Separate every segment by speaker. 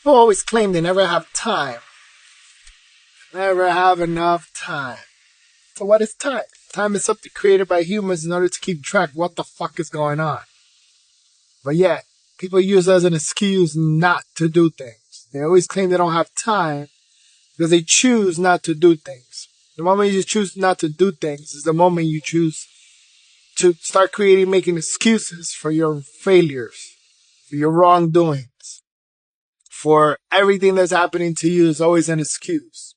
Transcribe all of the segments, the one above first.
Speaker 1: People always claim they never have time. Never have enough time. So what is time? Time is something created by humans in order to keep track of what the fuck is going on. But yet, people use it as an excuse not to do things. They always claim they don't have time because they choose not to do things. The moment you choose not to do things is the moment you choose to start making excuses for your failures, for your wrongdoings. For everything that's happening to you is always an excuse.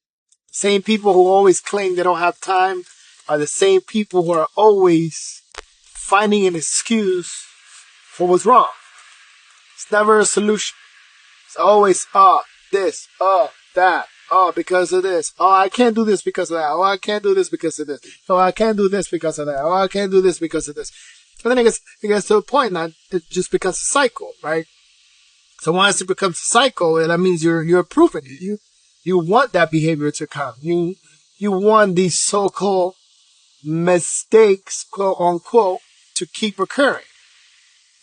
Speaker 1: The same people who always claim they don't have time are the same people who are always finding an excuse for what's wrong. It's never a solution. It's always, this, that, because of this. I can't do this because of that. I can't do this because of this. I can't do this because of that. I can't do this because of this. And then it gets to a point that it just becomes a cycle, right? So once it becomes a cycle, that means you're approving it. You want that behavior to come. You want these so-called mistakes, quote unquote, to keep occurring.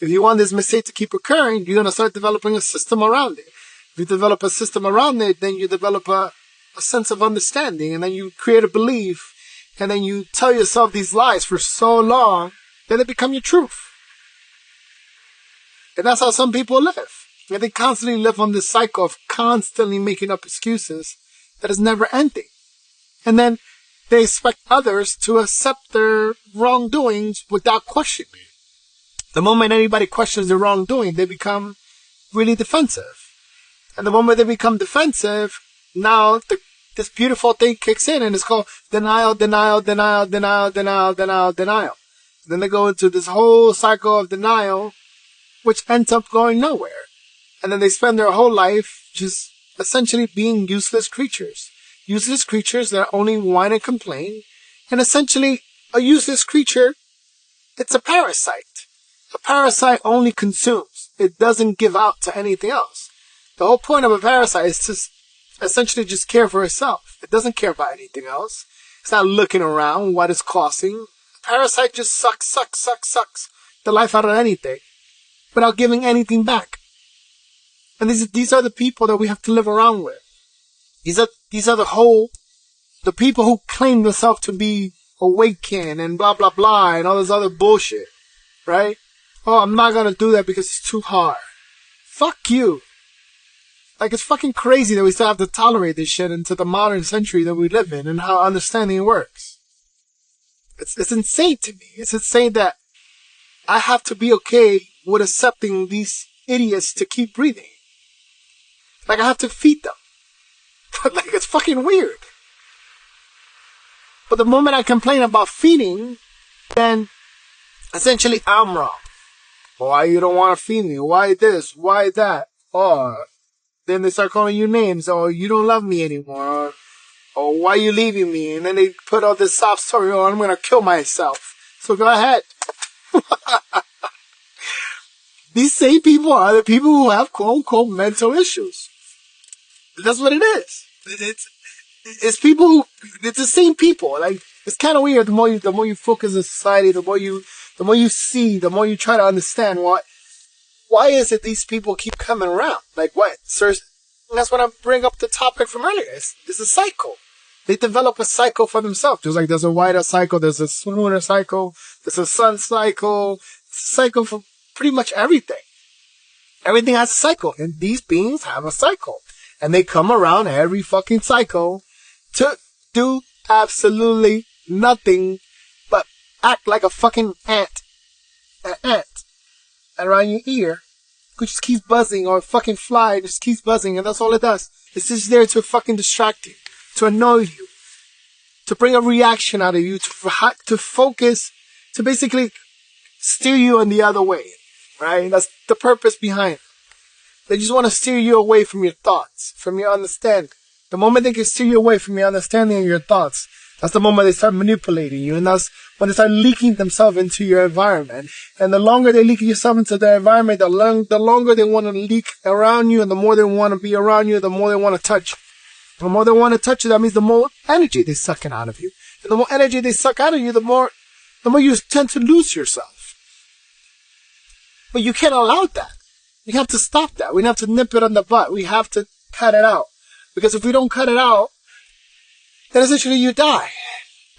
Speaker 1: If you want this mistake to keep occurring, you're going to start developing a system around it. If you develop a system around it, then you develop a sense of understanding, and then you create a belief, and then you tell yourself these lies for so long that they become your truth. And that's how some people live. And they constantly live on this cycle of constantly making up excuses that is never ending. And then they expect others to accept their wrongdoings without questioning. The moment anybody questions their wrongdoing, they become really defensive. And the moment they become defensive, now this beautiful thing kicks in, and it's called denial, denial, denial, denial, denial, denial, denial. Then they go into this whole cycle of denial, which ends up going nowhere. And then they spend their whole life just essentially being useless creatures. Useless creatures that only whine and complain. And essentially, a useless creature, it's a parasite. A parasite only consumes. It doesn't give out to anything else. The whole point of a parasite is to essentially just care for itself. It doesn't care about anything else. It's not looking around what it's causing. A parasite just sucks the life out of anything without giving anything back. And these are the people that we have to live around with. These are the people who claim themselves to be awakened and blah, blah, blah, and all this other bullshit. Right? I'm not gonna do that because it's too hard. Fuck you. Like, it's fucking crazy that we still have to tolerate this shit into the modern century that we live in and how understanding works. It's insane to me. It's insane that I have to be okay with accepting these idiots to keep breathing. Like, I have to feed them. Like, it's fucking weird. But the moment I complain about feeding, then essentially I'm wrong. Why you don't want to feed me? Why this? Why that? Then they start calling you names. You don't love me anymore. Or why you leaving me? And then they put all this sob story. I'm going to kill myself. So go ahead. These same people are the people who have quote-unquote mental issues. That's what it is. It's people who, it's the same people. Like, it's kind of weird. The more you focus on society, the more you see, the more you try to understand why is it these people keep coming around? Like, what? Sir, that's when I bring up the topic from earlier. It's a cycle. They develop a cycle for themselves. Just like there's a wider cycle, there's a lunar cycle, there's a sun cycle. It's a cycle for pretty much everything. Everything has a cycle. And these beings have a cycle. And they come around every fucking cycle to do absolutely nothing but act like a fucking ant. An ant. And around your ear, it just keeps buzzing, or a fucking fly just keeps buzzing, and that's all it does. It's just there to fucking distract you, to annoy you, to bring a reaction out of you, to focus, to basically steer you in the other way, right? That's the purpose behind it. They just want to steer you away from your thoughts, from your understanding. The moment they can steer you away from your understanding and your thoughts, that's the moment they start manipulating you, and that's when they start leaking themselves into your environment. And the longer they leak yourself into their environment, the longer they want to leak around you, and the more they want to be around you, the more they want to touch you. The more they want to touch you, that means the more energy they're sucking out of you. And the more energy they suck out of you, the more you tend to lose yourself. But you can't allow that. We have to stop that. We have to nip it on the butt. We have to cut it out. Because if we don't cut it out, then essentially you die.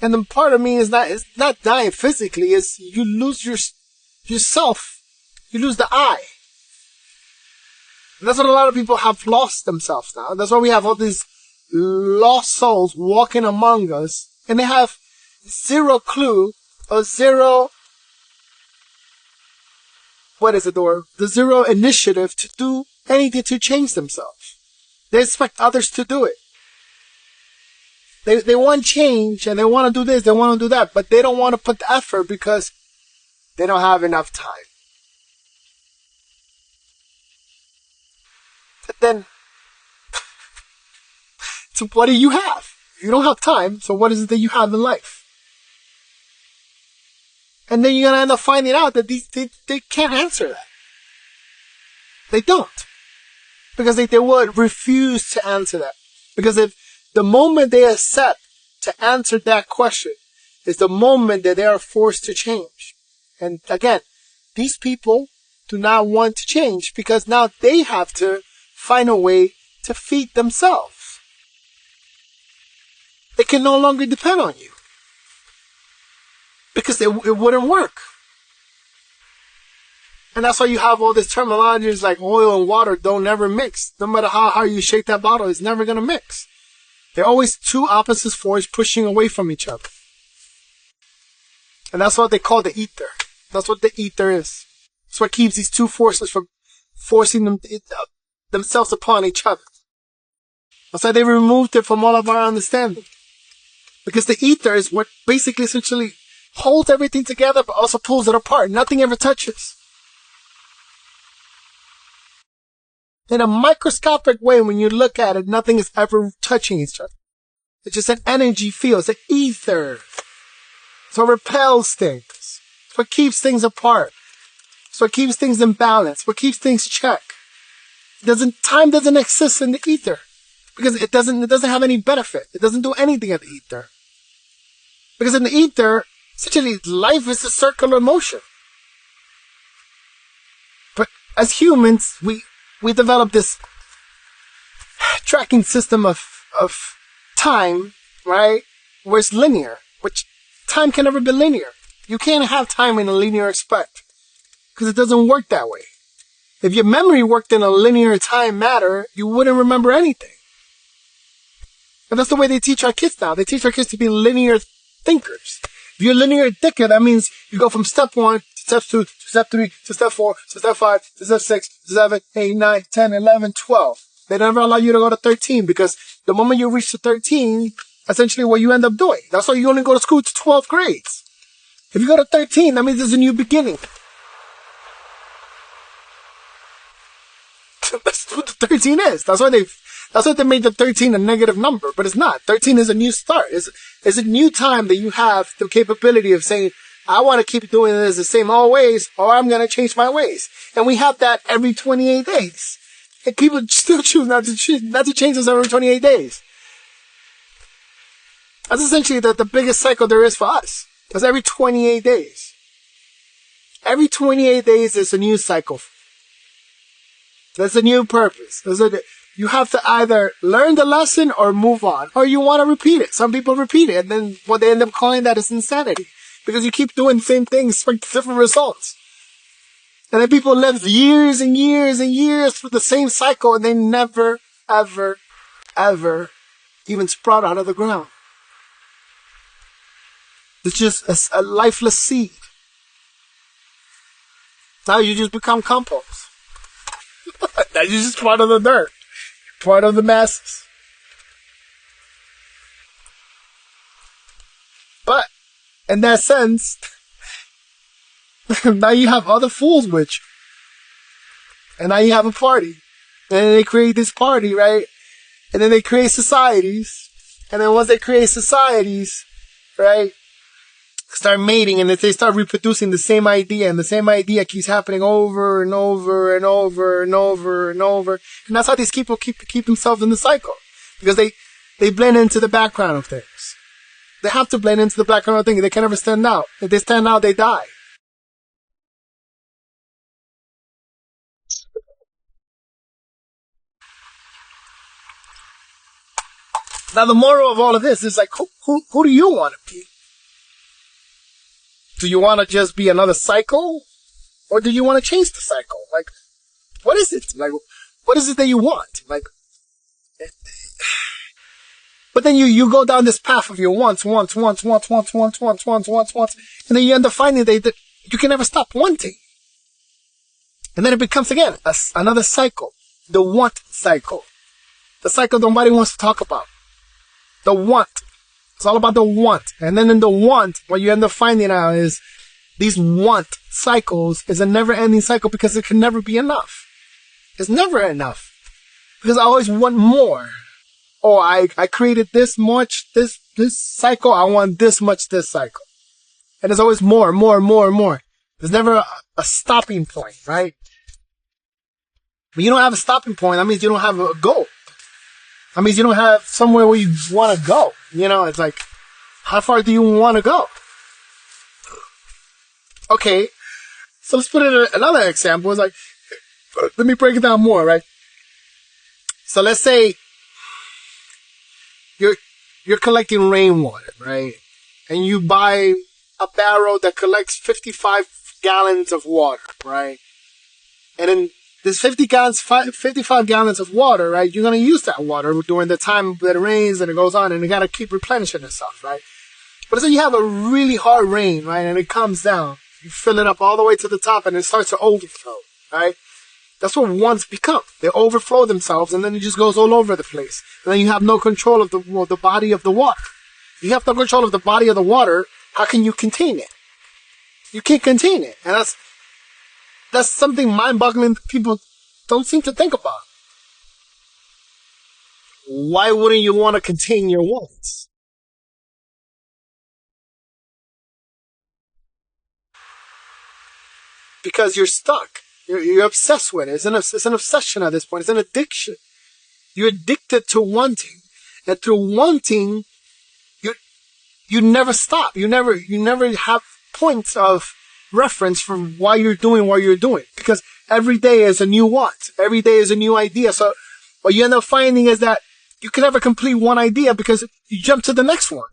Speaker 1: And the part of me is not dying physically, is you lose yourself. You lose the I. And that's what a lot of people have lost themselves now. That's why we have all these lost souls walking among us, and they have zero clue or zero, the zero initiative to do anything to change themselves. They expect others to do it. They want change, and they want to do this, they want to do that, but they don't want to put the effort because they don't have enough time. But then, so what do you have? You don't have time, so what is it that you have in life? And then you're going to end up finding out that they can't answer that. They don't. Because they would refuse to answer that. Because if the moment they accept to answer that question is the moment that they are forced to change. And again, these people do not want to change because now they have to find a way to feed themselves. They can no longer depend on you. Because it wouldn't work. And that's why you have all these terminologies like oil and water don't never mix. No matter how hard you shake that bottle, it's never going to mix. They're always two opposite forces pushing away from each other. And that's what they call the ether. That's what the ether is. It's what keeps these two forces from forcing themselves upon each other. That's why they removed it from all of our understanding. Because the ether is what basically essentially holds everything together but also pulls it apart. Nothing ever touches. In a microscopic way, when you look at it, nothing is ever touching each other. It's just an energy field. It's an ether. It's what repels things. It's what keeps things apart. It's what keeps things in balance. What keeps things checked. Time doesn't exist in the ether. Because it doesn't have any benefit. It doesn't do anything in the ether. Because in the ether, essentially, life is a circular motion. But as humans, we develop this tracking system of time, right? Where it's linear, which time can never be linear. You can't have time in a linear aspect because it doesn't work that way. If your memory worked in a linear time matter, you wouldn't remember anything. And that's the way they teach our kids now. They teach our kids to be linear thinkers. If you're a linear thinker, that means you go from step 1 to step 2 to step 3 to step 4 to step 5 to step 6 to 7, 8, 9, 10, 11, 12. They never allow you to go to 13 because the moment you reach to 13, essentially what you end up doing. That's why you only go to school to 12 grades. If you go to 13, that means there's a new beginning. That's what the 13 is. That's why they made the 13 a negative number, but it's not. 13 is a new start. It's a new time that you have the capability of saying, I want to keep doing this the same always, or I'm going to change my ways. And we have that every 28 days. And people still choose not to change this every 28 days. That's essentially the biggest cycle there is for us. That's every 28 days. Every 28 days is a new cycle. There's a new purpose. You have to either learn the lesson or move on, or you want to repeat it. Some people repeat it, and then what they end up calling that is insanity, because you keep doing the same things for different results. And then people live years and years and years through the same cycle, and they never, ever, ever even sprout out of the ground. It's just a lifeless seed. Now you just become compost. Now you're just part of the dirt. Part of the masses. But, in that sense, now you have other fools with you. And now you have a party. And then they create this party, right? And then they create societies. And then once they create societies, right? Start mating, and if they start reproducing the same idea, and the same idea keeps happening over and over and over and over and over. And that's how these people keep themselves in the cycle. Because they blend into the background of things. They have to blend into the background of things. They can never stand out. If they stand out, they die. Now, the moral of all of this is like, who do you want to be? Do you want to just be another cycle? Or do you want to change the cycle? Like, what is it? Like, what is it that you want? Like, but then you go down this path of your wants, and then you end up finding that you can never stop wanting. And then it becomes, again, another cycle. The want cycle. The cycle nobody wants to talk about. The want. It's all about the want. And then in the want, what you end up finding out is these want cycles is a never-ending cycle because it can never be enough. It's never enough. Because I always want more. Oh, I created this much, this cycle. I want this much this cycle. And there's always more. There's never a stopping point, right? When you don't have a stopping point, that means you don't have a goal. That means you don't have somewhere where you want to go. You know, it's like, how far do you want to go? Okay, so let's put in another example. It's like, let me break it down more, right? So let's say you're collecting rainwater, right? And you buy a barrel that collects 55 gallons of water, right? And then this 55 gallons of water, right? You're going to use that water during the time that it rains and it goes on, and you got to keep replenishing itself, right? But let's say you have a really hard rain, right? And it comes down. You fill it up all the way to the top and it starts to overflow, right? That's what wants become. They overflow themselves and then it just goes all over the place. And then you have no control of the body of the water. You have no control of the body of the water. How can you contain it? You can't contain it. And that's something mind-boggling that people don't seem to think about. Why wouldn't you want to contain your wants? Because you're stuck. You're obsessed with it. It's an obsession at this point. It's an addiction. You're addicted to wanting. And through wanting, you never stop. You never have points of reference for why you're doing what you're doing. Because every day is a new want. Every day is a new idea. So what you end up finding is that you can never complete one idea because you jump to the next one.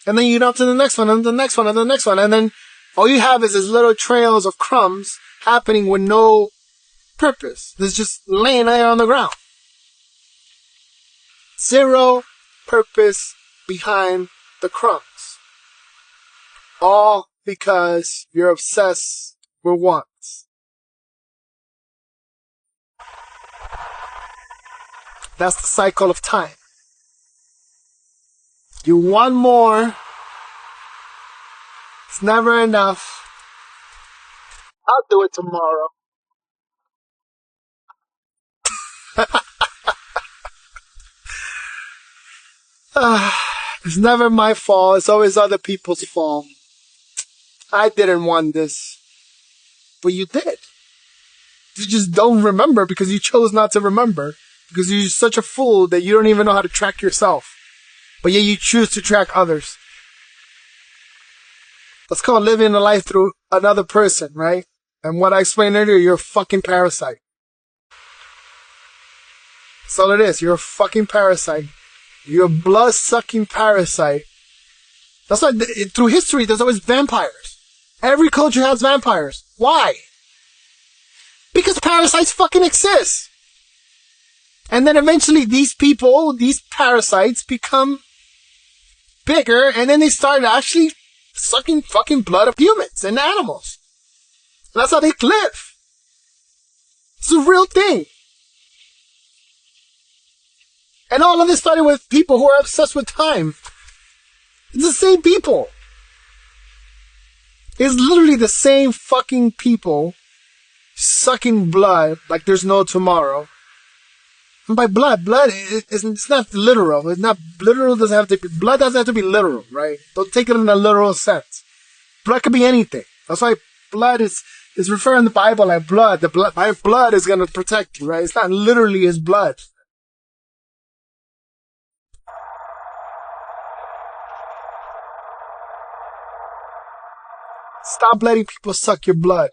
Speaker 1: And then you jump to the next one, and the next one, and the next one. And then all you have is these little trails of crumbs happening with no purpose. It's just laying there on the ground. Zero purpose behind the crumbs. All because you're obsessed with wants. That's the cycle of time. You want more. It's never enough. I'll do it tomorrow. It's never my fault. It's always other people's fault. I didn't want this. But you did. You just don't remember because you chose not to remember. Because you're such a fool that you don't even know how to track yourself. But yet you choose to track others. That's called living a life through another person, right? And what I explained earlier, you're a fucking parasite. That's all it is. You're a fucking parasite. You're a blood-sucking parasite. That's why through history, there's always vampires. Every culture has vampires. Why? Because parasites fucking exist. And then eventually these people, these parasites become bigger, and then they start actually sucking fucking blood of humans and animals. And that's how they live. It's a real thing. And all of this started with people who are obsessed with time. It's the same people. It's literally the same fucking people sucking blood like there's no tomorrow. And by blood it's not literal. It's not literal. Doesn't have to be. Blood doesn't have to be literal, right? Don't take it in a literal sense. Blood could be anything. That's why blood is referred in the Bible like blood. My blood is gonna protect you, right? It's not literally his blood. Stop letting people suck your blood.